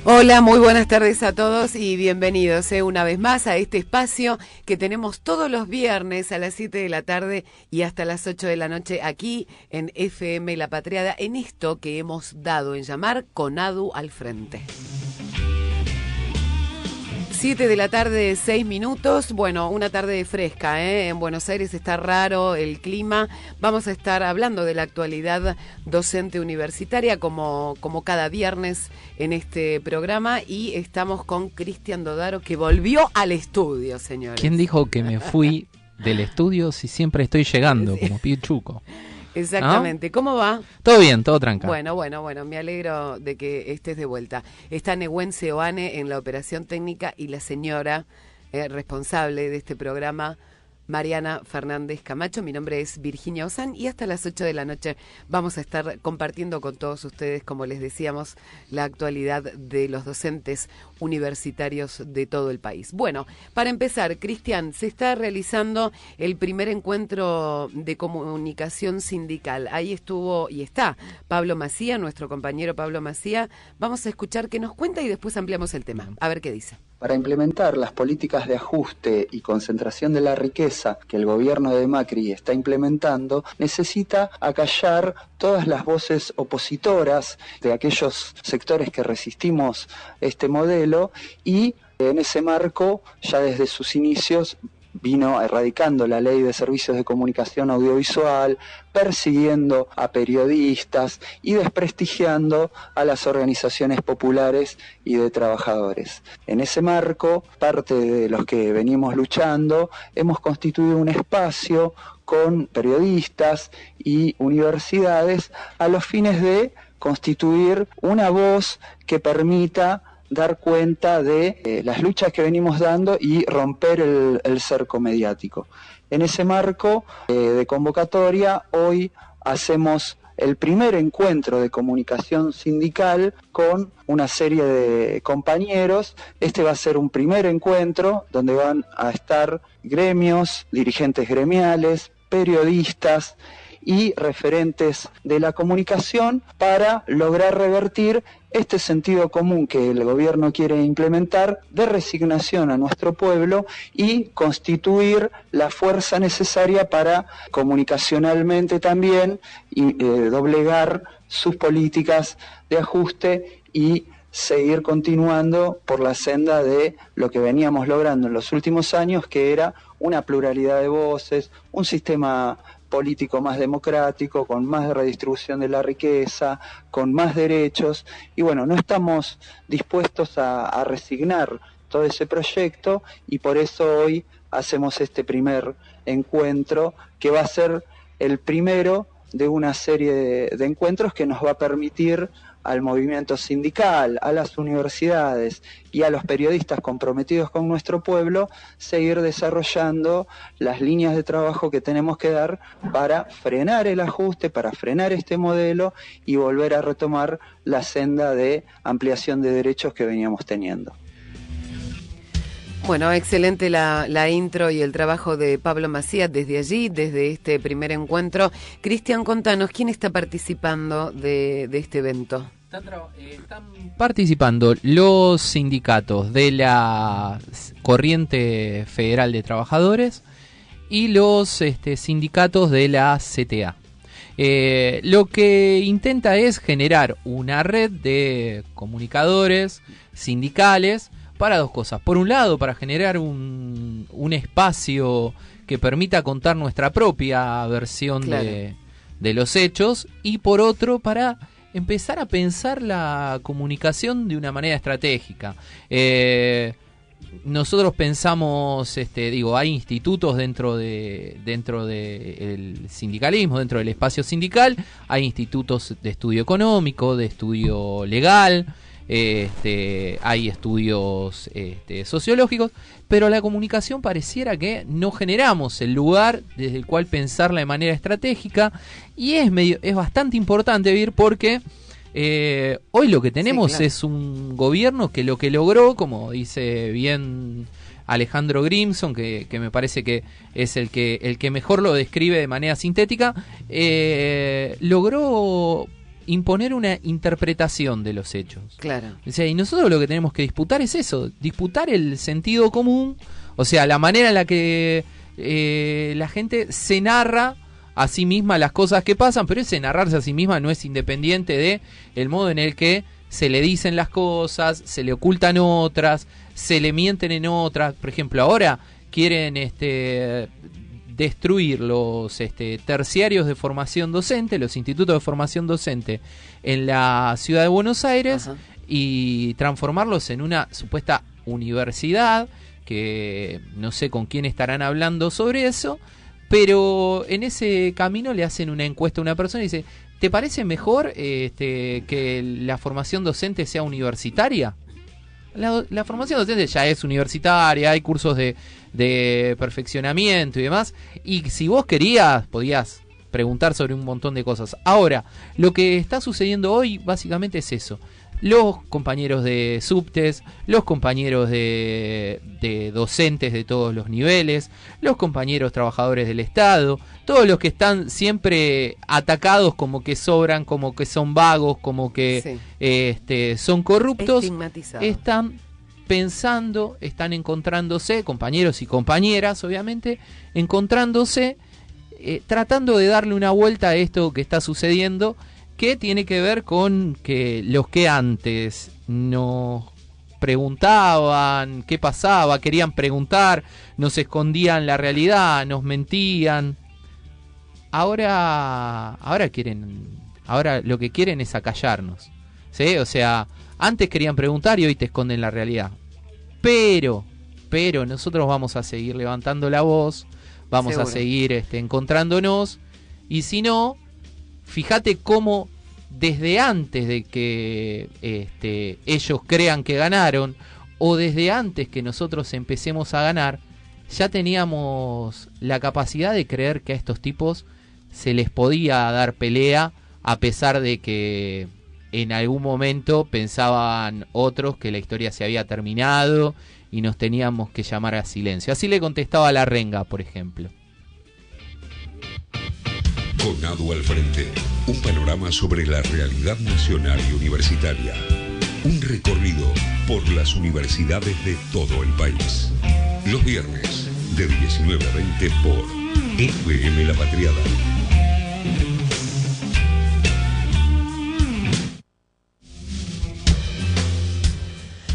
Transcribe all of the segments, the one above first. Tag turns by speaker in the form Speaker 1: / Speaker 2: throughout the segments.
Speaker 1: Hola, muy buenas tardes a todos y bienvenidos una vez más a este espacio que tenemos todos los viernes a las 7 de la tarde y hasta las 8 de la noche aquí en FM La Patriada, en esto que hemos dado en llamar Conadu al Frente. 7 de la tarde, 6 minutos. Bueno, una tarde fresca, En Buenos Aires está raro el clima. Vamos a estar hablando de la actualidad docente universitaria como cada viernes en este programa. Y estamos con Cristian Dodaro, que volvió al estudio, señores.
Speaker 2: ¿Quién dijo que me fui del estudio si siempre estoy llegando, como Pichuco?
Speaker 1: Exactamente. ¿No? ¿Cómo va?
Speaker 2: Todo bien, todo tranquilo.
Speaker 1: Bueno, me alegro de que estés de vuelta. Está Nehuen Seoane en la operación técnica y la señora responsable de este programa, Mariana Fernández Camacho. Mi nombre es Virginia Ozán y hasta las 8 de la noche vamos a estar compartiendo con todos ustedes, como les decíamos, la actualidad de los docentes universitarios de todo el país. Bueno, para empezar, Cristian, se está realizando el primer encuentro de comunicación sindical. Ahí estuvo y está Pablo Macía, nuestro compañero Pablo Macía. Vamos a escuchar qué nos cuenta y después ampliamos el tema. A ver qué dice.
Speaker 3: Para implementar las políticas de ajuste y concentración de la riqueza que el gobierno de Macri está implementando, necesita acallar todas las voces opositoras de aquellos sectores que resistimos este modelo y en ese marco, ya desde sus inicios, vino erradicando la ley de servicios de comunicación audiovisual, persiguiendo a periodistas y desprestigiando a las organizaciones populares y de trabajadores. En ese marco, parte de los que venimos luchando, hemos constituido un espacio con periodistas y universidades a los fines de constituir una voz que permita dar cuenta de las luchas que venimos dando y romper el cerco mediático. En ese marco de convocatoria, hoy hacemos el primer encuentro de comunicación sindical con una serie de compañeros. Este va a ser un primer encuentro donde van a estar gremios, dirigentes gremiales, periodistas y referentes de la comunicación para lograr revertir este sentido común que el gobierno quiere implementar de resignación a nuestro pueblo y constituir la fuerza necesaria para comunicacionalmente también doblegar sus políticas de ajuste y seguir continuando por la senda de lo que veníamos logrando en los últimos años, que era una pluralidad de voces, un sistema político más democrático, con más redistribución de la riqueza, con más derechos, y bueno, no estamos dispuestos a resignar todo ese proyecto y por eso hoy hacemos este primer encuentro que va a ser el primero de una serie de encuentros que nos va a permitir al movimiento sindical, a las universidades y a los periodistas comprometidos con nuestro pueblo, seguir desarrollando las líneas de trabajo que tenemos que dar para frenar el ajuste, para frenar este modelo y volver a retomar la senda de ampliación de derechos que veníamos teniendo.
Speaker 1: Bueno, excelente la intro y el trabajo de Pablo Macías desde allí, desde este primer encuentro. Cristian, contanos, ¿quién está participando de este evento?
Speaker 2: Están participando los sindicatos de la Corriente Federal de Trabajadores y los sindicatos de la CTA. Lo que intenta es generar una red de comunicadores sindicales para dos cosas. Por un lado, para generar un espacio que permita contar nuestra propia versión, claro, de los hechos, y por otro, para empezar a pensar la comunicación de una manera estratégica. Nosotros pensamos, hay institutos dentro del sindicalismo, dentro del espacio sindical, hay institutos de estudio económico, de estudio legal, hay estudios sociológicos, pero la comunicación pareciera que no generamos el lugar desde el cual pensarla de manera estratégica, y es bastante importante ver porque hoy lo que tenemos, sí, claro, es un gobierno que lo que logró, como dice bien Alejandro Grimson, que me parece que es el que mejor lo describe de manera sintética, logró imponer una interpretación de los hechos.
Speaker 1: Claro.
Speaker 2: O sea, y nosotros lo que tenemos que disputar es eso, disputar el sentido común, o sea, la manera en la que la gente se narra a sí misma las cosas que pasan, pero ese narrarse a sí misma no es independiente de el modo en el que se le dicen las cosas, se le ocultan otras, se le mienten en otras. Por ejemplo, ahora quieren destruir los terciarios de formación docente, los institutos de formación docente en la ciudad de Buenos Aires. Ajá. Y transformarlos en una supuesta universidad, que no sé con quién estarán hablando sobre eso, pero en ese camino le hacen una encuesta a una persona y dice, ¿te parece mejor que la formación docente sea universitaria? La formación docente ya es universitaria, hay cursos de perfeccionamiento y demás, y si vos querías, podías preguntar sobre un montón de cosas. Ahora, lo que está sucediendo hoy básicamente es eso. Los compañeros de subtes, los compañeros de docentes de todos los niveles, los compañeros trabajadores del Estado, todos los que están siempre atacados como que sobran, como que son vagos, como que son corruptos, están pensando, están encontrándose, compañeros y compañeras obviamente, encontrándose, tratando de darle una vuelta a esto que está sucediendo, que tiene que ver con que los que antes nos preguntaban qué pasaba, querían preguntar, nos escondían la realidad, nos mentían. Ahora lo que quieren es acallarnos, ¿sí? O sea, antes querían preguntar y hoy te esconden la realidad. Pero nosotros vamos a seguir levantando la voz, vamos
Speaker 1: Seguro.
Speaker 2: A seguir encontrándonos, y si no, fíjate cómo desde antes de que ellos crean que ganaron, o desde antes que nosotros empecemos a ganar, ya teníamos la capacidad de creer que a estos tipos se les podía dar pelea, a pesar de que en algún momento pensaban otros que la historia se había terminado y nos teníamos que llamar a silencio. Así le contestaba la Renga, por ejemplo.
Speaker 4: Con Adu al frente, un panorama sobre la realidad nacional y universitaria. Un recorrido por las universidades de todo el país. Los viernes, de 19 a 20 por FM La Patriada.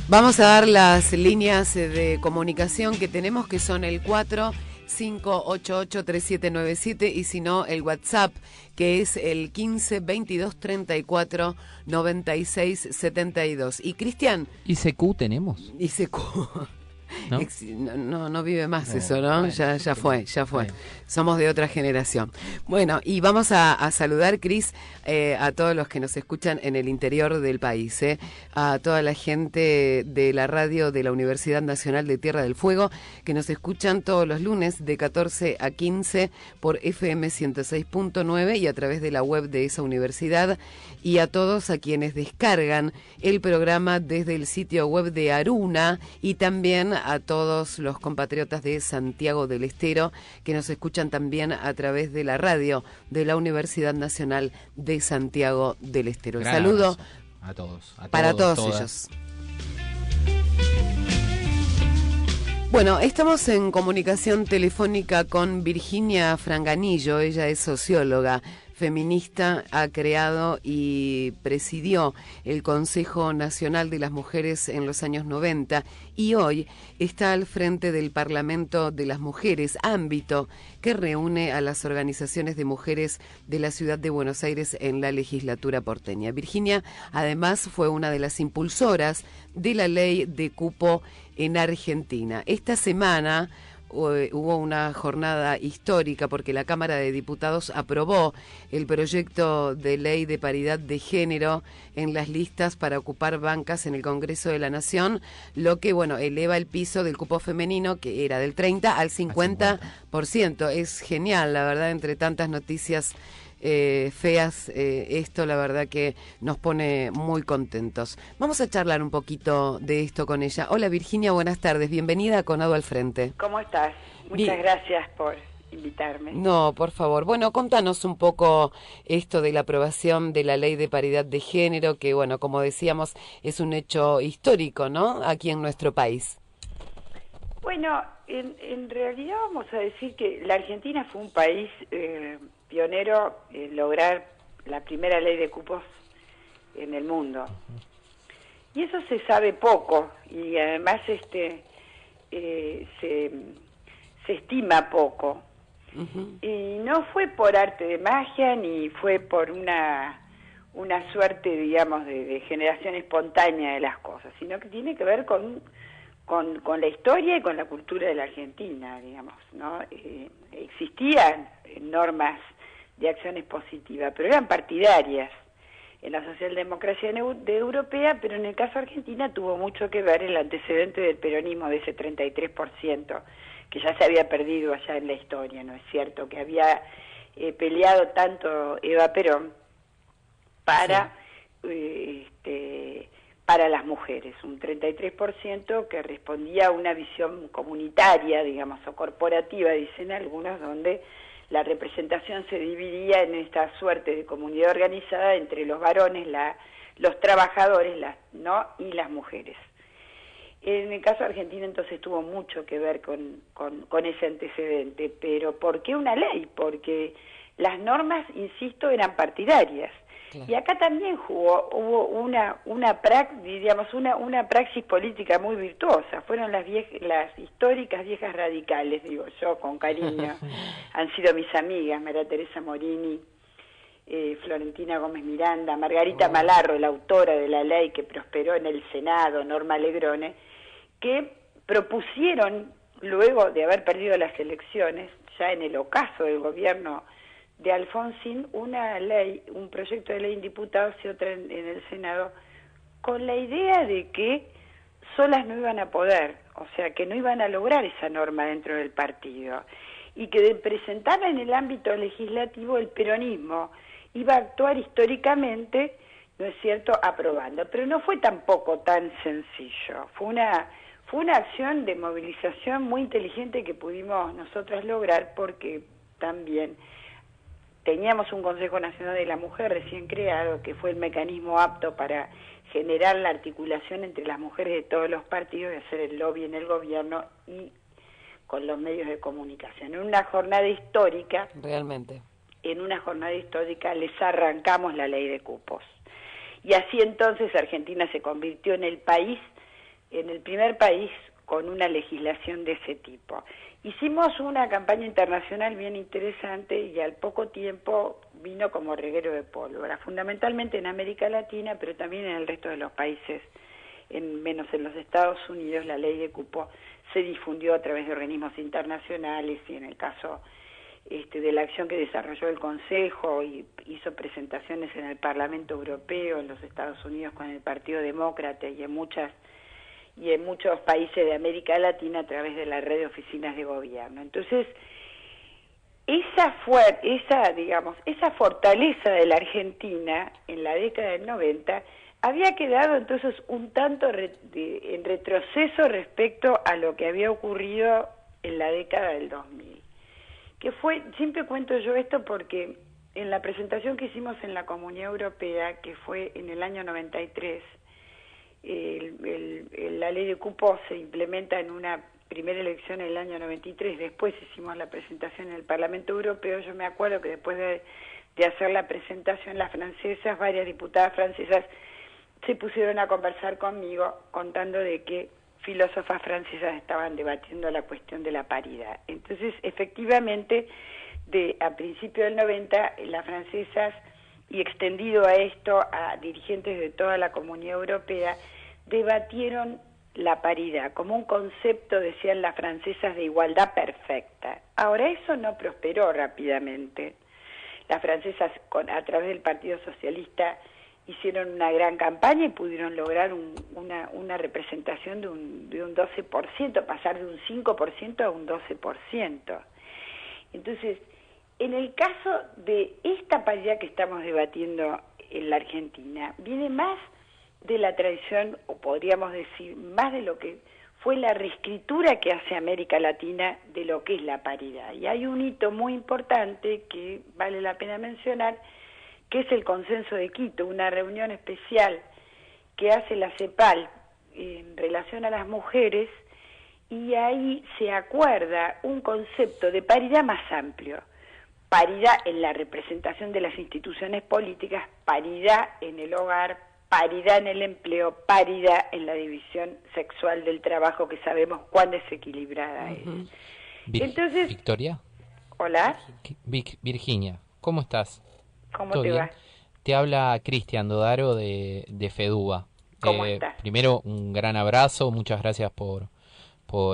Speaker 1: Vamos a dar las líneas de comunicación que tenemos, que son el 45883797, y si no, el WhatsApp, que es el 1522349672. Y Cristian,
Speaker 2: ¿ICQ tenemos?
Speaker 1: ICQ.
Speaker 2: ¿No?
Speaker 1: No vive más eso, ¿no?
Speaker 2: Bueno,
Speaker 1: ya fue.
Speaker 2: Bueno.
Speaker 1: Somos de otra generación. Bueno, y vamos a saludar, Cris, a todos los que nos escuchan en el interior del país, a toda la gente de la radio de la Universidad Nacional de Tierra del Fuego, que nos escuchan todos los lunes de 14 a 15 por FM 106.9 y a través de la web de esa universidad, y a todos a quienes descargan el programa desde el sitio web de Aruna, y también a todos los compatriotas de Santiago del Estero que nos escuchan también a través de la radio de la Universidad Nacional de Santiago del Estero. El saludo
Speaker 2: a todos,
Speaker 1: para todos ellos. Bueno, estamos en comunicación telefónica con Virginia Franganillo. Ella es socióloga, feminista, ha creado y presidió el Consejo Nacional de las Mujeres en los años 90 y hoy está al frente del Parlamento de las Mujeres, ámbito que reúne a las organizaciones de mujeres de la ciudad de Buenos Aires en la legislatura porteña. Virginia, además, fue una de las impulsoras de la ley de cupo en Argentina. Esta semana hubo una jornada histórica porque la Cámara de Diputados aprobó el proyecto de ley de paridad de género en las listas para ocupar bancas en el Congreso de la Nación, lo que, bueno, eleva el piso del cupo femenino, que era del 30 al 50%. Es genial, la verdad, entre tantas noticias feas, esto la verdad que nos pone muy contentos. Vamos a charlar un poquito de esto con ella. Hola Virginia, buenas tardes, bienvenida a Con Adu al Frente.
Speaker 5: ¿Cómo estás? Muchas gracias por invitarme.
Speaker 1: No, por favor. Bueno, contanos un poco esto de la aprobación de la Ley de Paridad de Género, que, bueno, como decíamos, es un hecho histórico, ¿no?, aquí en nuestro país.
Speaker 5: Bueno, en realidad vamos a decir que la Argentina fue un país pionero en lograr la primera ley de cupos en el mundo. Y eso se sabe poco, y además se estima poco. Y no fue por arte de magia, ni fue por una suerte, digamos, de generación espontánea de las cosas, sino que tiene que ver con la historia y con la cultura de la Argentina, digamos, ¿no? Existían normas de acciones positivas, pero eran partidarias en la socialdemocracia europea, pero en el caso de Argentina tuvo mucho que ver el antecedente del peronismo, de ese 33%, que ya se había perdido allá en la historia, ¿no es cierto?, que había peleado tanto Eva Perón para las mujeres, un 33% que respondía a una visión comunitaria, digamos, o corporativa, dicen algunos, donde la representación se dividía en esta suerte de comunidad organizada entre los varones, los trabajadores, ¿no?, y las mujeres. En el caso de Argentina entonces tuvo mucho que ver con ese antecedente, pero ¿por qué una ley? Porque las normas, insisto, eran partidarias. Claro. Y acá también hubo una praxis política muy virtuosa. Fueron las históricas viejas radicales, digo yo, con cariño. Han sido mis amigas, María Teresa Morini, Florentina Gómez Miranda, Margarita Malarro, la autora de la ley que prosperó en el Senado, Norma Legrone, que propusieron, luego de haber perdido las elecciones, ya en el ocaso del gobierno de Alfonsín, una ley, un proyecto de ley en diputados y otra en el Senado, con la idea de que solas no iban a poder, o sea, que no iban a lograr esa norma dentro del partido, y que de presentarla en el ámbito legislativo el peronismo iba a actuar históricamente, ¿no es cierto?, aprobando. Pero no fue tampoco tan sencillo, fue una acción de movilización muy inteligente que pudimos nosotros lograr, porque también teníamos un Consejo Nacional de la Mujer recién creado, que fue el mecanismo apto para generar la articulación entre las mujeres de todos los partidos y hacer el lobby en el gobierno y con los medios de comunicación. En una jornada histórica,
Speaker 1: realmente,
Speaker 5: les arrancamos la ley de cupos. Y así entonces Argentina se convirtió en el primer país con una legislación de ese tipo. Hicimos una campaña internacional bien interesante y al poco tiempo vino como reguero de pólvora, fundamentalmente en América Latina, pero también en el resto de los países, menos en los Estados Unidos. La ley de cupo se difundió a través de organismos internacionales y en el caso de la acción que desarrolló el Consejo y hizo presentaciones en el Parlamento Europeo, en los Estados Unidos con el Partido Demócrata y en muchos países de América Latina a través de la red de oficinas de gobierno. Entonces, esa fortaleza de la Argentina en la década del 90 había quedado entonces un tanto en retroceso respecto a lo que había ocurrido en la década del 2000. Siempre cuento yo esto porque en la presentación que hicimos en la Comunidad Europea, que fue en el año 93, la ley de cupo se implementa en una primera elección en el año 93, después hicimos la presentación en el Parlamento Europeo. Yo me acuerdo que después de hacer la presentación, varias diputadas francesas se pusieron a conversar conmigo contando de que filósofas francesas estaban debatiendo la cuestión de la paridad. Entonces, efectivamente, a principios del 90, las francesas, y extendido a esto a dirigentes de toda la Comunidad Europea, debatieron la paridad como un concepto, decían las francesas, de igualdad perfecta. Ahora, eso no prosperó rápidamente. Las francesas, a través del Partido Socialista, hicieron una gran campaña y pudieron lograr una representación de un 12%, pasar de un 5% a un 12%. Entonces, en el caso de esta paridad que estamos debatiendo en la Argentina, viene más de la tradición, o podríamos decir, más de lo que fue la reescritura que hace América Latina de lo que es la paridad. Y hay un hito muy importante que vale la pena mencionar, que es el Consenso de Quito, una reunión especial que hace la CEPAL en relación a las mujeres, y ahí se acuerda un concepto de paridad más amplio. Paridad en la representación de las instituciones políticas, paridad en el hogar, paridad en el empleo, paridad en la división sexual del trabajo, que sabemos cuán desequilibrada es. Entonces,
Speaker 2: Victoria.
Speaker 5: Hola.
Speaker 2: Virginia, ¿cómo estás?
Speaker 5: ¿Cómo te va?
Speaker 2: Te habla Cristian Dodaro de FEDUBA.
Speaker 5: ¿Cómo estás?
Speaker 2: Primero, un gran abrazo, muchas gracias por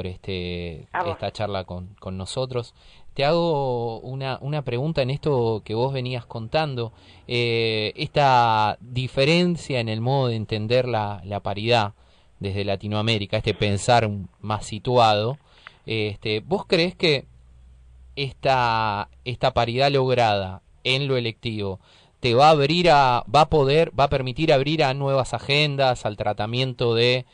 Speaker 2: esta charla con nosotros. Te hago una pregunta en esto que vos venías contando, esta diferencia en el modo de entender la paridad desde Latinoamérica, este pensar más situado. ¿Vos creés que esta paridad lograda en lo electivo te va a permitir abrir a nuevas agendas, al tratamiento de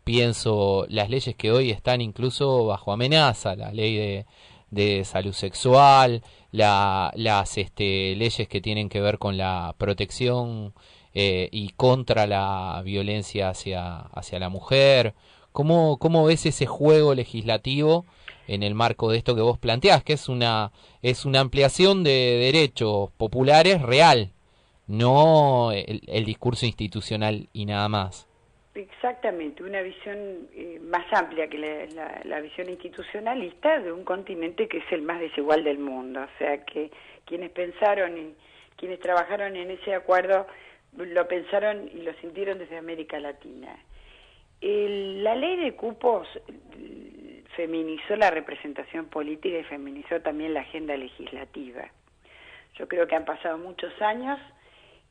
Speaker 2: pienso las leyes que hoy están incluso bajo amenaza, la ley de salud sexual, las leyes que tienen que ver con la protección y contra la violencia hacia la mujer? ¿Cómo ves ese juego legislativo en el marco de esto que vos planteás, que es una ampliación de derechos populares real, no el discurso institucional y nada más?
Speaker 5: Exactamente, una visión más amplia que la visión institucionalista de un continente que es el más desigual del mundo. O sea, que quienes pensaron y quienes trabajaron en ese acuerdo lo pensaron y lo sintieron desde América Latina. La ley de cupos feminizó la representación política y feminizó también la agenda legislativa. Yo creo que han pasado muchos años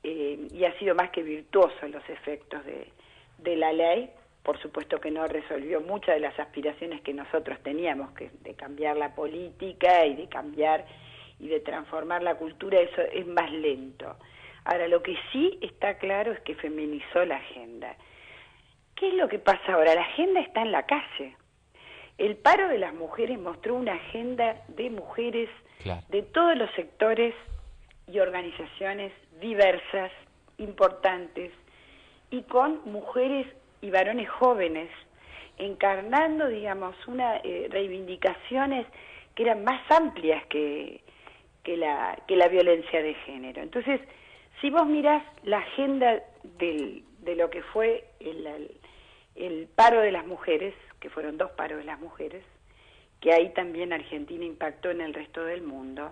Speaker 5: y ha sido más que virtuoso los efectos de la ley. Por supuesto que no resolvió muchas de las aspiraciones que nosotros teníamos, que de cambiar la política y de cambiar y de transformar la cultura, eso es más lento. Ahora, lo que sí está claro es que feminizó la agenda. ¿Qué es lo que pasa ahora? La agenda está en la calle. El paro de las mujeres mostró una agenda de mujeres de todos los sectores y organizaciones diversas, importantes, y con mujeres y varones jóvenes, encarnando, digamos, reivindicaciones que eran más amplias que la violencia de género. Entonces, si vos mirás la agenda de lo que fue el paro de las mujeres, que fueron 2 paros de las mujeres, que ahí también Argentina impactó en el resto del mundo,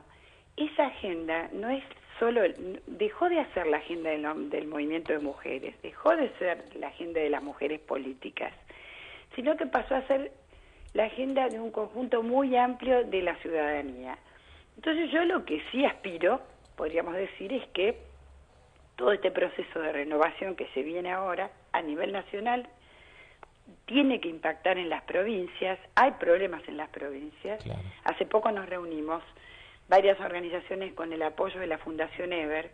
Speaker 5: esa agenda no es solo, dejó de ser la agenda del movimiento de mujeres, dejó de ser la agenda de las mujeres políticas, sino que pasó a ser la agenda de un conjunto muy amplio de la ciudadanía. Entonces yo lo que sí aspiro, podríamos decir, es que todo este proceso de renovación que se viene ahora a nivel nacional tiene que impactar en las provincias. Hay problemas en las provincias. Claro. Hace poco nos reunimos varias organizaciones con el apoyo de la Fundación Eber,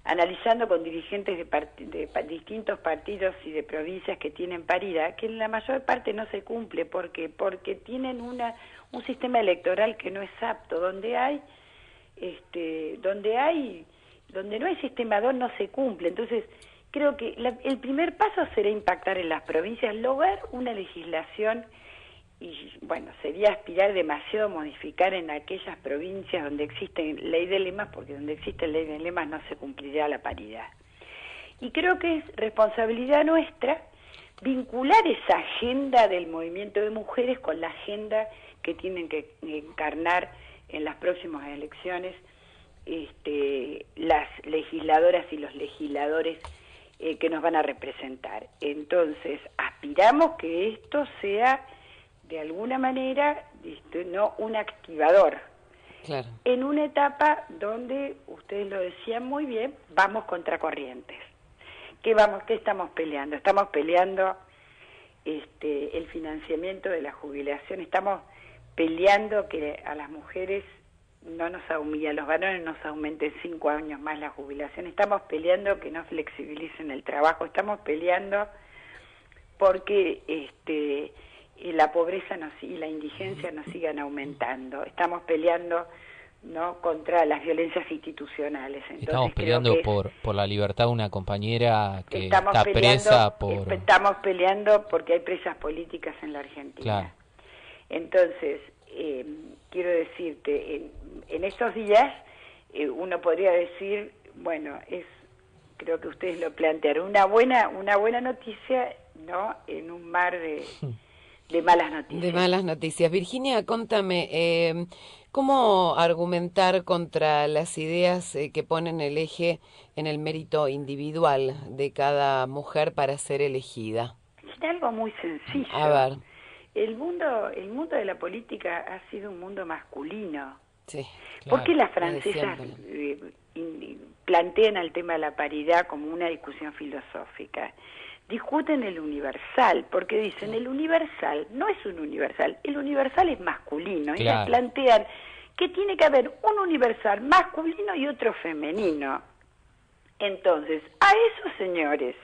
Speaker 5: analizando con dirigentes de distintos partidos y de provincias que tienen paridad, que en la mayor parte no se cumple. ¿Por qué? Porque tienen un sistema electoral que no es apto, donde no hay sistema 2 no se cumple. Entonces, creo que el primer paso será impactar en las provincias, lograr una legislación, y bueno, sería aspirar demasiado a modificar en aquellas provincias donde existe ley de lemas, porque donde existe ley de lemas no se cumplirá la paridad. Y creo que es responsabilidad nuestra vincular esa agenda del movimiento de mujeres con la agenda que tienen que encarnar en las próximas elecciones las legisladoras y los legisladores que nos van a representar. Entonces, aspiramos que esto sea de alguna manera no un activador. Claro. En una etapa donde, ustedes lo decían muy bien, vamos contracorrientes. ¿Qué estamos peleando? Estamos peleando el financiamiento de la jubilación, estamos peleando que a las mujeres y a los varones nos aumenten 5 años más la jubilación, estamos peleando que no flexibilicen el trabajo, estamos peleando porque la pobreza y la indigencia nos sigan aumentando. Estamos peleando, ¿no?, contra las violencias institucionales. Entonces,
Speaker 2: estamos peleando por la libertad de una compañera que está presa por...
Speaker 5: Estamos peleando porque hay presas políticas en la Argentina.
Speaker 2: Claro.
Speaker 5: Entonces, quiero decirte, en estos días uno podría decir, bueno, creo que ustedes lo plantearon, una buena noticia, ¿no?, en un mar de malas noticias.
Speaker 1: De malas noticias. Virginia, contame, ¿cómo argumentar contra las ideas que ponen el eje en el mérito individual de cada mujer para ser elegida?
Speaker 5: Es algo muy sencillo.
Speaker 1: A ver.
Speaker 5: El mundo de la política ha sido un mundo masculino.
Speaker 1: Sí.
Speaker 5: Claro, ¿por qué las francesas plantean el tema de la paridad como una discusión filosófica? Discuten el universal, porque dicen, el universal no es un universal, el universal es masculino.
Speaker 2: Claro.
Speaker 5: Ellas plantean que tiene que haber un universal masculino y otro femenino. Entonces, a esos señores,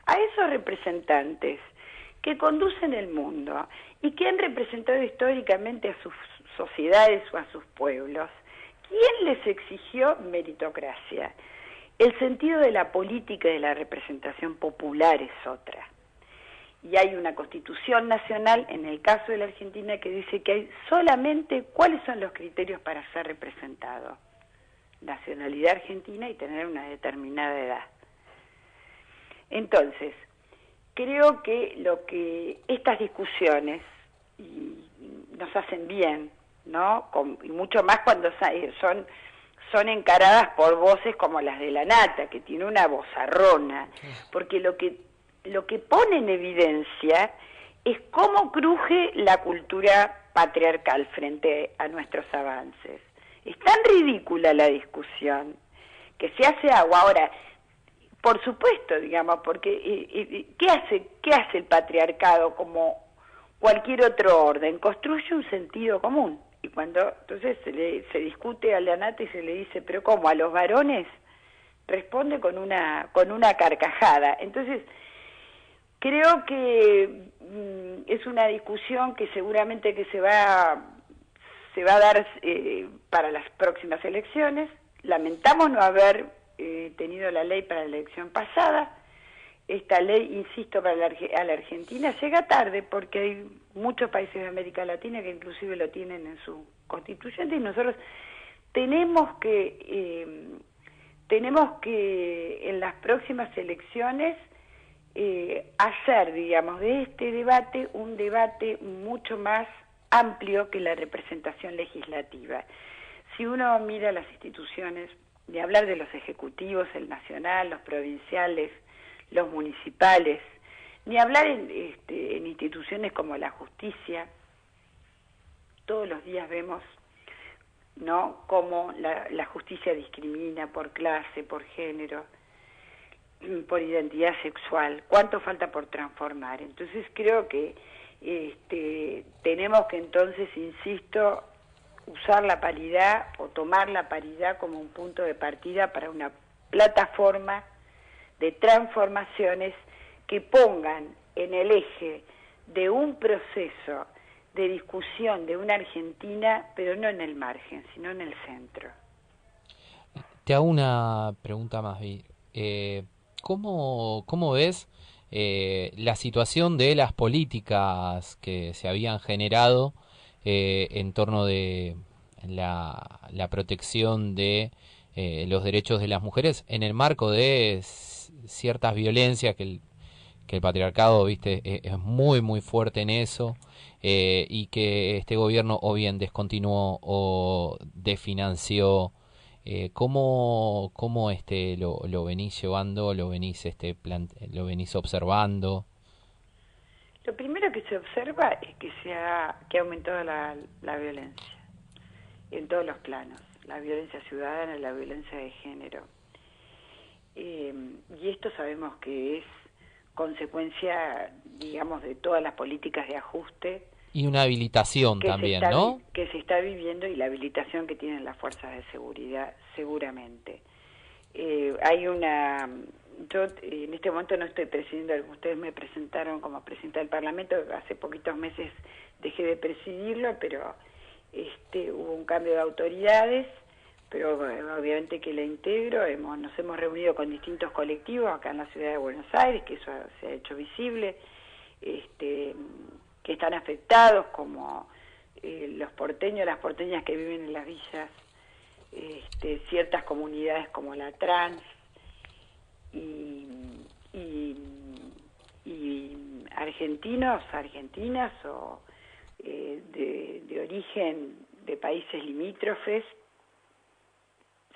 Speaker 5: a esos representantes que conducen el mundo y que han representado históricamente a sus sociedades o a sus pueblos, ¿quién les exigió meritocracia? El sentido de la política y de la representación popular es otra. Y hay una Constitución Nacional, en el caso de la Argentina, que dice que hay solamente cuáles son los criterios para ser representado. Nacionalidad argentina y tener una determinada edad. Entonces, creo que estas discusiones nos hacen bien, ¿no? Y mucho más cuando son encaradas por voces como las de la Nata, que tiene una vozarrona, porque lo que pone en evidencia es cómo cruje la cultura patriarcal frente a nuestros avances. Es tan ridícula la discusión que se hace agua. Ahora, por supuesto, digamos, porque ¿qué hace el patriarcado como cualquier otro orden? Construye un sentido común. Y cuando entonces se discute a la Nata y se le dice, pero ¿cómo? ¿A los varones? Responde con una carcajada. Entonces, creo que es una discusión que seguramente que se va a dar para las próximas elecciones. Lamentamos no haber tenido la ley para la elección pasada. Esta ley, insisto, a la Argentina llega tarde porque hay muchos países de América Latina que inclusive lo tienen en su constituyente, y nosotros tenemos que en las próximas elecciones hacer, digamos, de este debate un debate mucho más amplio que la representación legislativa. Si uno mira las instituciones, de hablar de los ejecutivos, el nacional, los provinciales, los municipales, ni hablar en instituciones como la justicia, todos los días vemos, ¿no?, cómo la justicia discrimina por clase, por género, por identidad sexual. ¿Cuánto falta por transformar? Entonces creo que tenemos que entonces, insisto, usar la paridad o tomar la paridad como un punto de partida para una plataforma de transformaciones que pongan en el eje de un proceso de discusión de una Argentina, pero no en el margen, sino en el centro.
Speaker 2: Te hago una pregunta más, ¿cómo ves la situación de las políticas que se habían generado en torno de la protección de los derechos de las mujeres en el marco de ciertas violencias que el patriarcado, viste, es muy muy fuerte en eso, y que este gobierno o bien descontinuó o desfinanció? ¿Cómo lo venís llevando, lo venís observando?
Speaker 5: Lo primero que se observa es que ha aumentado la violencia en todos los planos, la violencia ciudadana, la violencia de género. Y esto sabemos que es consecuencia, digamos, de todas las políticas de ajuste.
Speaker 2: Y una habilitación también, ¿no?
Speaker 5: Que se está viviendo, y la habilitación que tienen las fuerzas de seguridad, seguramente. Yo yo en este momento no estoy presidiendo, ustedes me presentaron como presidenta del Parlamento, hace poquitos meses dejé de presidirlo, pero hubo un cambio de autoridades, pero obviamente que la integro, nos hemos reunido con distintos colectivos acá en la ciudad de Buenos Aires, que eso se ha hecho visible, que están afectados, como los porteños, las porteñas que viven en las villas, ciertas comunidades como la trans y argentinos, argentinas o de origen de países limítrofes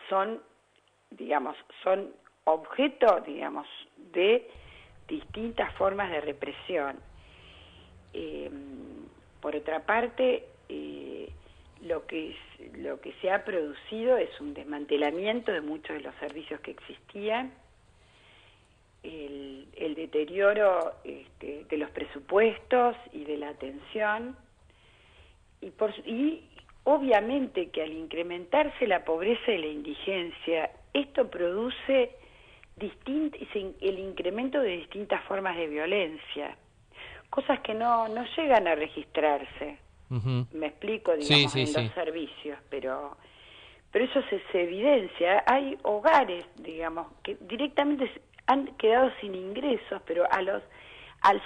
Speaker 5: son objeto, de distintas formas de represión. Por otra parte, lo que se ha producido es un desmantelamiento de muchos de los servicios que existían, el deterioro de los presupuestos y de la atención, y obviamente que al incrementarse la pobreza y la indigencia, esto produce el incremento de distintas formas de violencia, cosas que no llegan a registrarse. Uh-huh. Me explico, los servicios, pero eso se evidencia. Hay hogares, que directamente han quedado sin ingresos, pero al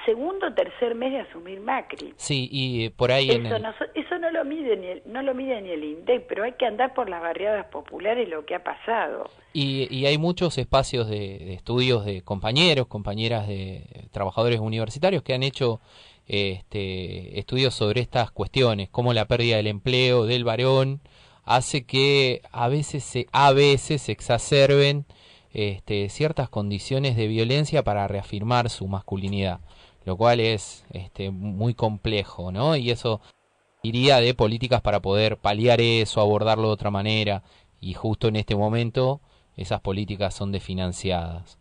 Speaker 5: segundo o tercer mes de asumir Macri.
Speaker 2: Sí, y por ahí
Speaker 5: eso no lo mide ni el INDEC, pero hay que andar por las barriadas populares lo que ha pasado.
Speaker 2: Y hay muchos espacios de estudios de compañeras de trabajadores universitarios que han hecho estudios sobre estas cuestiones, cómo la pérdida del empleo del varón hace que a veces se exacerben ciertas condiciones de violencia para reafirmar su masculinidad, lo cual es muy complejo, ¿no? Y eso iría de políticas para poder paliar eso, abordarlo de otra manera, y justo en este momento esas políticas son desfinanciadas.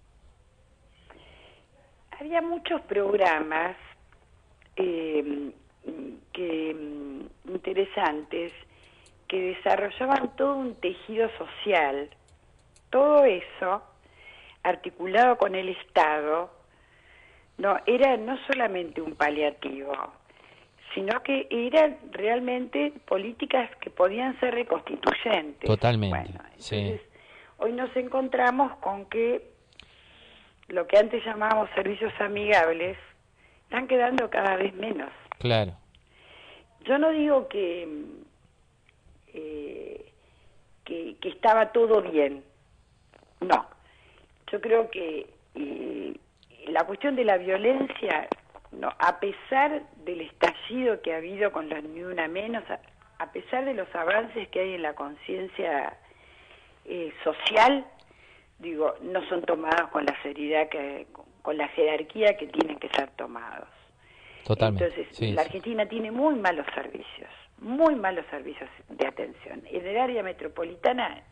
Speaker 5: Había muchos programas interesantes que desarrollaban todo un tejido social. Todo eso, articulado con el Estado, era no solamente un paliativo, sino que eran realmente políticas que podían ser reconstituyentes.
Speaker 2: Totalmente,
Speaker 5: entonces,
Speaker 2: sí.
Speaker 5: Hoy nos encontramos con que lo que antes llamábamos servicios amigables están quedando cada vez menos.
Speaker 2: Claro.
Speaker 5: Yo no digo que estaba todo bien. No, yo creo que la cuestión de la violencia, a pesar del estallido que ha habido con los Ni Una Menos, a pesar de los avances que hay en la conciencia social, no son tomados con la seriedad, con la jerarquía que tienen que ser tomados.
Speaker 2: Totalmente.
Speaker 5: Entonces, la Argentina tiene muy malos servicios de atención. En el área metropolitana,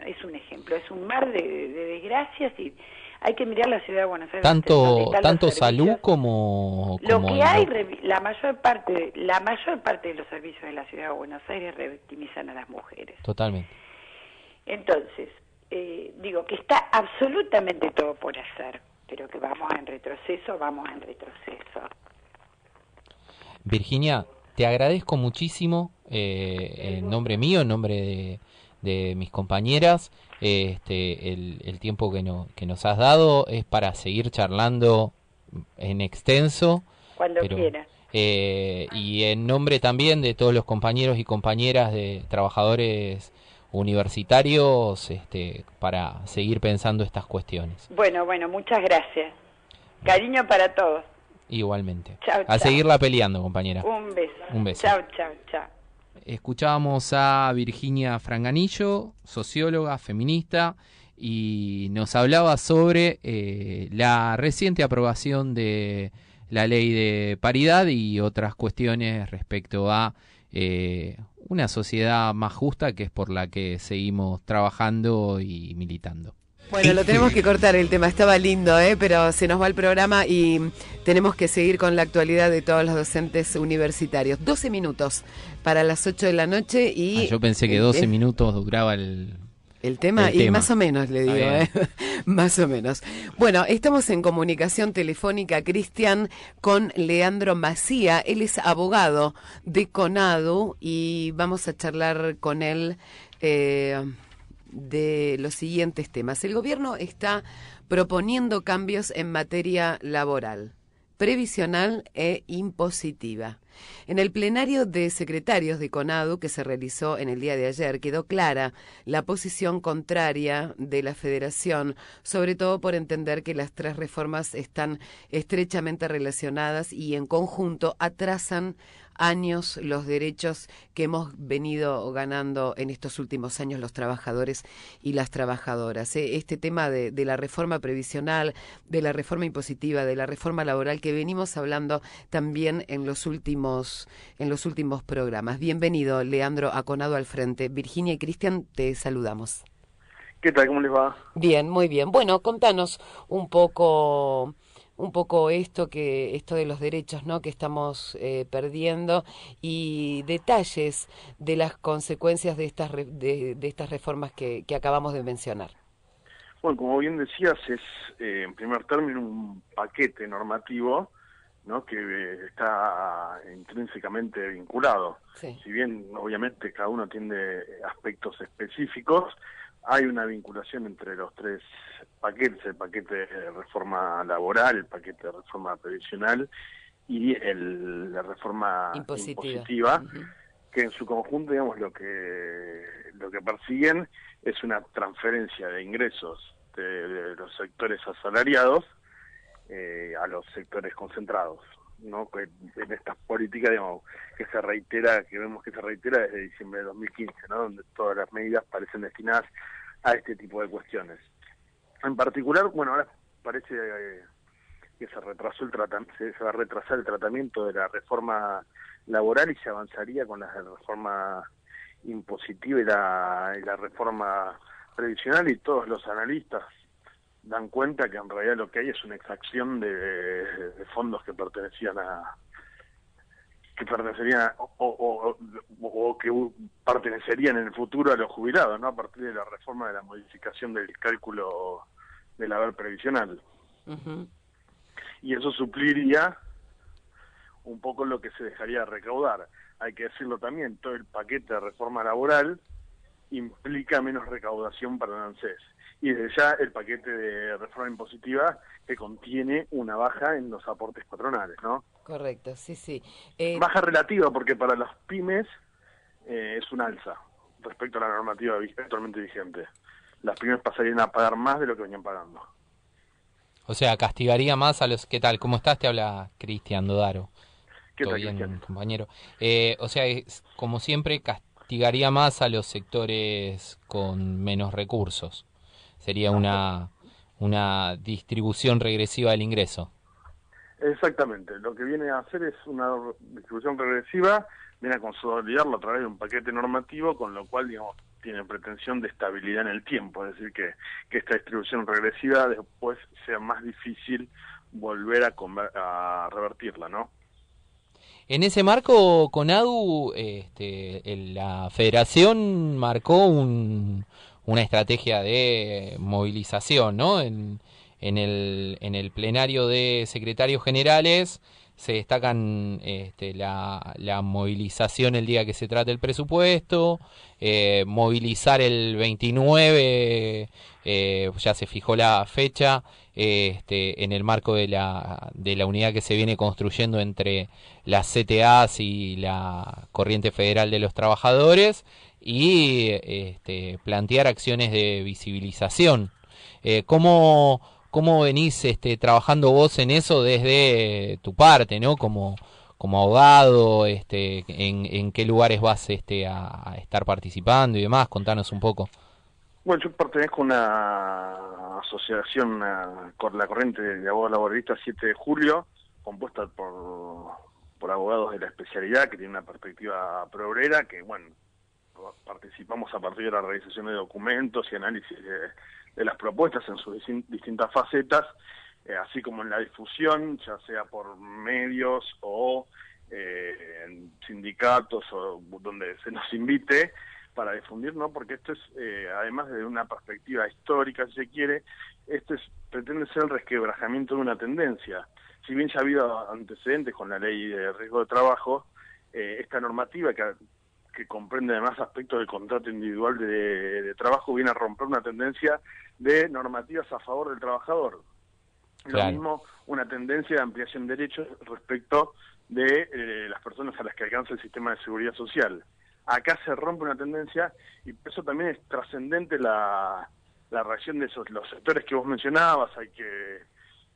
Speaker 5: es un ejemplo, es un mar de desgracias, y hay que mirar la ciudad de Buenos Aires.
Speaker 2: Tanto salud como
Speaker 5: lo que hay, la mayor parte de los servicios de la ciudad de Buenos Aires revictimizan a las mujeres.
Speaker 2: Totalmente.
Speaker 5: Entonces, que está absolutamente todo por hacer, pero que vamos en retroceso.
Speaker 2: Virginia, te agradezco muchísimo, en nombre mío, en nombre de mis compañeras, el tiempo que nos has dado es para seguir charlando en extenso.
Speaker 5: Cuando quiera.
Speaker 2: Y en nombre también de todos los compañeros y compañeras de trabajadores universitarios, para seguir pensando estas cuestiones.
Speaker 5: Bueno, muchas gracias. Cariño para todos.
Speaker 2: Igualmente.
Speaker 5: Chau,
Speaker 2: a seguirla peleando, compañera.
Speaker 5: Un beso.
Speaker 2: Un beso.
Speaker 5: Chau.
Speaker 2: Escuchábamos a Virginia Franganillo, socióloga, feminista, y nos hablaba sobre la reciente aprobación de la ley de paridad y otras cuestiones respecto a una sociedad más justa, que es por la que seguimos trabajando y militando.
Speaker 1: Bueno, lo tenemos que cortar el tema, estaba lindo, pero se nos va el programa y tenemos que seguir con la actualidad de todos los docentes universitarios. 12 minutos para las 8 de la noche y...
Speaker 2: yo pensé que 12 minutos duraba el
Speaker 1: El tema, y más o menos le digo, más o menos. Bueno, estamos en comunicación telefónica, Cristian, con Leandro Macía. Él es abogado de CONADU y vamos a charlar con él de los siguientes temas. El gobierno está proponiendo cambios en materia laboral, previsional e impositiva. En el plenario de secretarios de CONADU que se realizó en el día de ayer quedó clara la posición contraria de la Federación, sobre todo por entender que las tres reformas están estrechamente relacionadas y en conjunto atrasan años los derechos que hemos venido ganando en estos últimos años los trabajadores y las trabajadoras. Este tema de la reforma previsional, de la reforma impositiva, de la reforma laboral que venimos hablando también en los últimos programas. Bienvenido, Leandro, a CONADU al Frente. Virginia y Cristian, te saludamos.
Speaker 6: ¿Qué tal? ¿Cómo les va?
Speaker 1: Bien, muy bien. Bueno, contanos un poco esto de los derechos, ¿no?, que estamos perdiendo, y detalles de las consecuencias de estas reformas que acabamos de mencionar.
Speaker 6: Bueno, como bien decías, es en primer término un paquete normativo, ¿no?, que está intrínsecamente vinculado. Sí. Si bien obviamente cada uno tiene aspectos específicos, hay una vinculación entre los tres paquetes: el paquete de reforma laboral, el paquete de reforma previsional y la reforma impositiva, que en su conjunto, digamos, lo que persiguen es una transferencia de ingresos de los sectores asalariados a los sectores concentrados, ¿no? En estas políticas, digamos, que vemos que se reitera desde diciembre de 2015, ¿no?, donde todas las medidas parecen destinadas a este tipo de cuestiones. En particular, bueno, ahora parece que se va a retrasar el tratamiento de la reforma laboral y se avanzaría con la reforma impositiva y la reforma previsional, y todos los analistas dan cuenta que en realidad lo que hay es una exacción de fondos que pertenecerían o que pertenecerían en el futuro a los jubilados, ¿no?, a partir de la reforma de la modificación del cálculo del haber previsional. Uh-huh. Y eso supliría un poco lo que se dejaría de recaudar. Hay que decirlo también, todo el paquete de reforma laboral implica menos recaudación para el ANSES. Y desde ya el paquete de reforma impositiva, que contiene una baja en los aportes patronales, ¿no?
Speaker 1: Correcto, sí, sí.
Speaker 6: Baja relativa, porque para las pymes es un alza respecto a la normativa actualmente vigente. Las pymes pasarían a pagar más de lo que venían pagando.
Speaker 2: O sea, castigaría más a los... ¿Qué tal? ¿Cómo estás? Te habla Cristian Dodaro.
Speaker 6: ¿Qué tal,
Speaker 2: bien,
Speaker 6: Cristian?
Speaker 2: Compañero? O sea, como siempre, castigaría más a los sectores con menos recursos. Sería una distribución regresiva del ingreso.
Speaker 6: Exactamente. Lo que viene a hacer es una distribución regresiva, viene a consolidarlo a través de un paquete normativo, con lo cual, digamos, tiene pretensión de estabilidad en el tiempo, es decir, que esta distribución regresiva después sea más difícil volver a revertirla, ¿no?
Speaker 2: En ese marco, CONADU, la Federación marcó una estrategia de movilización, ¿no? En el plenario de secretarios generales se destacan la movilización el día que se trate el presupuesto, movilizar el 29, ya se fijó la fecha, en el marco de la unidad que se viene construyendo entre las CTAs y la Corriente Federal de los Trabajadores, y plantear acciones de visibilización. ¿Cómo venís trabajando vos en eso desde tu parte, ¿no? Como abogado, en qué lugares vas a estar participando y demás? Contanos un poco.
Speaker 6: Bueno, yo pertenezco a una asociación, con la Corriente de Abogados Laboralistas 7 de Julio, compuesta por abogados de la especialidad que tienen una perspectiva pro-obrera, que, bueno, participamos a partir de la realización de documentos y análisis de las propuestas en sus distintas facetas, así como en la difusión, ya sea por medios o en sindicatos o donde se nos invite, para difundir, ¿no? Porque esto es, además de una perspectiva histórica, si se quiere, pretende ser el resquebrajamiento de una tendencia. Si bien ya ha habido antecedentes con la ley de riesgo de trabajo, esta normativa que comprende además aspectos del contrato individual de trabajo viene a romper una tendencia de normativas a favor del trabajador. Claro. Lo mismo, una tendencia de ampliación de derechos respecto de las personas a las que alcanza el sistema de seguridad social. Acá se rompe una tendencia y eso también es trascendente la reacción de los sectores que vos mencionabas. Hay que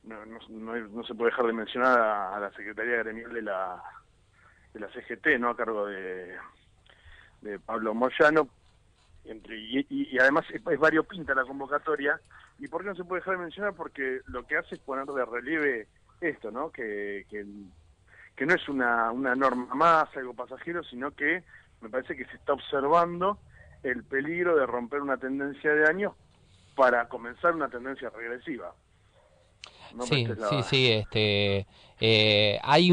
Speaker 6: no se puede dejar de mencionar a la Secretaría Gremial de la CGT, ¿no? A cargo de Pablo Moyano, y además es variopinta la convocatoria. ¿Y por qué no se puede dejar de mencionar? Porque lo que hace es poner de relieve esto, ¿no? Que no es una norma más, algo pasajero, sino que me parece que se está observando el peligro de romper una tendencia de años para comenzar una tendencia regresiva. ¿No?
Speaker 2: Sí, hay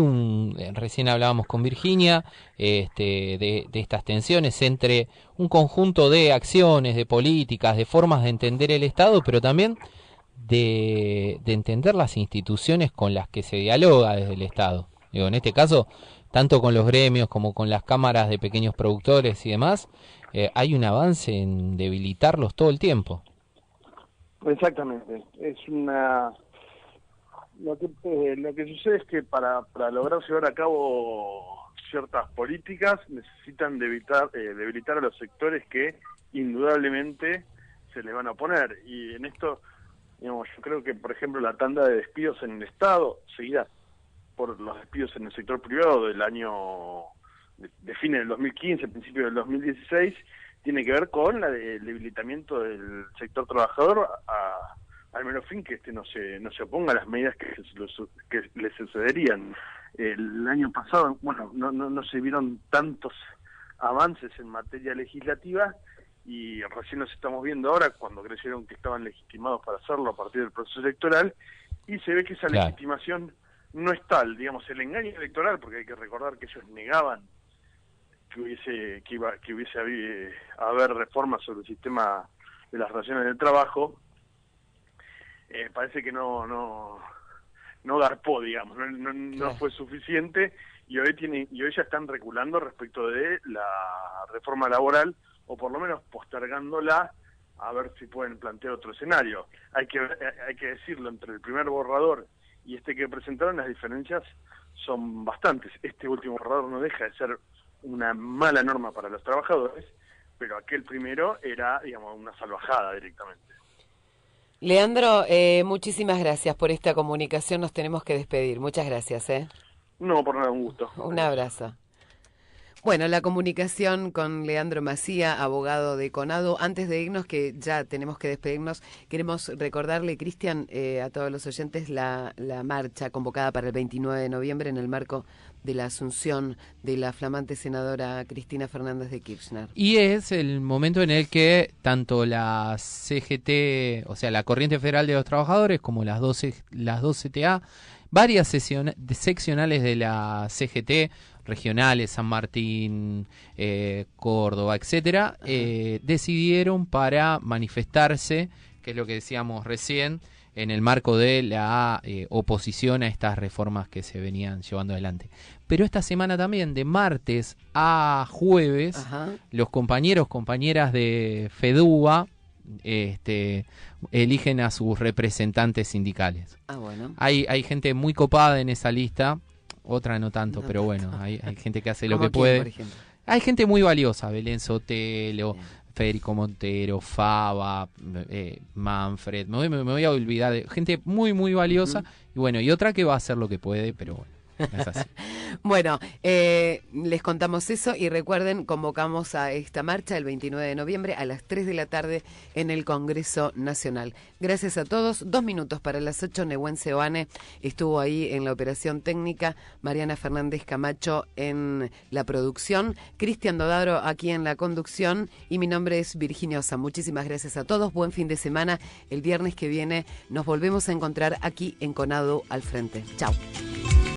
Speaker 2: recién hablábamos con Virginia, de estas tensiones entre un conjunto de acciones, de políticas, de formas de entender el Estado, pero también de entender las instituciones con las que se dialoga desde el Estado. Digo, en este caso, tanto con los gremios como con las cámaras de pequeños productores y demás, hay un avance en debilitarlos todo el tiempo.
Speaker 6: Exactamente, lo que sucede es que para lograr llevar a cabo ciertas políticas necesitan debilitar a los sectores que indudablemente se les van a oponer. Y en esto, digamos, yo creo que, por ejemplo, la tanda de despidos en el Estado, seguida por los despidos en el sector privado del año de fines del 2015, principio del 2016, tiene que ver con el debilitamiento del sector trabajador al menos fin que no se oponga a las medidas que le sucederían. El año pasado, bueno, no se vieron tantos avances en materia legislativa y recién los estamos viendo ahora cuando creyeron que estaban legitimados para hacerlo a partir del proceso electoral, y se ve que esa legitimación no es tal, digamos, el engaño electoral, porque hay que recordar que ellos negaban que hubiese haber reformas sobre el sistema de las relaciones del trabajo. Parece que no garpó, digamos, no fue suficiente, y hoy ya están reculando respecto de la reforma laboral, o por lo menos postergándola a ver si pueden plantear otro escenario. Hay que decirlo, entre el primer borrador y este que presentaron, las diferencias son bastantes. Este último borrador no deja de ser una mala norma para los trabajadores, pero aquel primero era, digamos, una salvajada directamente.
Speaker 1: Leandro, muchísimas gracias por esta comunicación. Nos tenemos que despedir. Muchas gracias.
Speaker 6: No, por nada, un gusto.
Speaker 1: Un abrazo. Bueno, la comunicación con Leandro Macía, abogado de Conado. Antes de irnos, que ya tenemos que despedirnos, queremos recordarle, Cristian, a todos los oyentes, la marcha convocada para el 29 de noviembre en el marco de la asunción de la flamante senadora Cristina Fernández de Kirchner.
Speaker 2: Y es el momento en el que tanto la CGT, o sea, la Corriente Federal de los Trabajadores, como las dos CTA, varias seccionales de la CGT, regionales, San Martín, Córdoba, etcétera, decidieron para manifestarse, que es lo que decíamos recién, en el marco de la oposición a estas reformas que se venían llevando adelante. Pero esta semana también, de martes a jueves, los compañeras de FEDUBA eligen a sus representantes sindicales.
Speaker 1: Bueno.
Speaker 2: Hay gente muy copada en esa lista, otra no tanto, pero bueno, hay gente que hace lo que puede. Por ejemplo? Hay gente muy valiosa, Belén Sotelo, Federico Montero, Fava, Manfred, me voy a olvidar de gente muy, muy valiosa, y bueno, y otra que va a hacer lo que puede, pero bueno. Es así.
Speaker 1: Bueno, les contamos eso y recuerden, convocamos a esta marcha el 29 de noviembre a las 3 de la tarde en el Congreso Nacional. Gracias a todos. 2 minutos para las 8. Nehuen Seoane estuvo ahí en la operación técnica, Mariana Fernández Camacho en la producción, Cristian Dodaro aquí en la conducción, y mi nombre es Virginia Osa. Muchísimas gracias a todos. Buen fin de semana. El viernes que viene nos volvemos a encontrar aquí en Conado al Frente. Chao.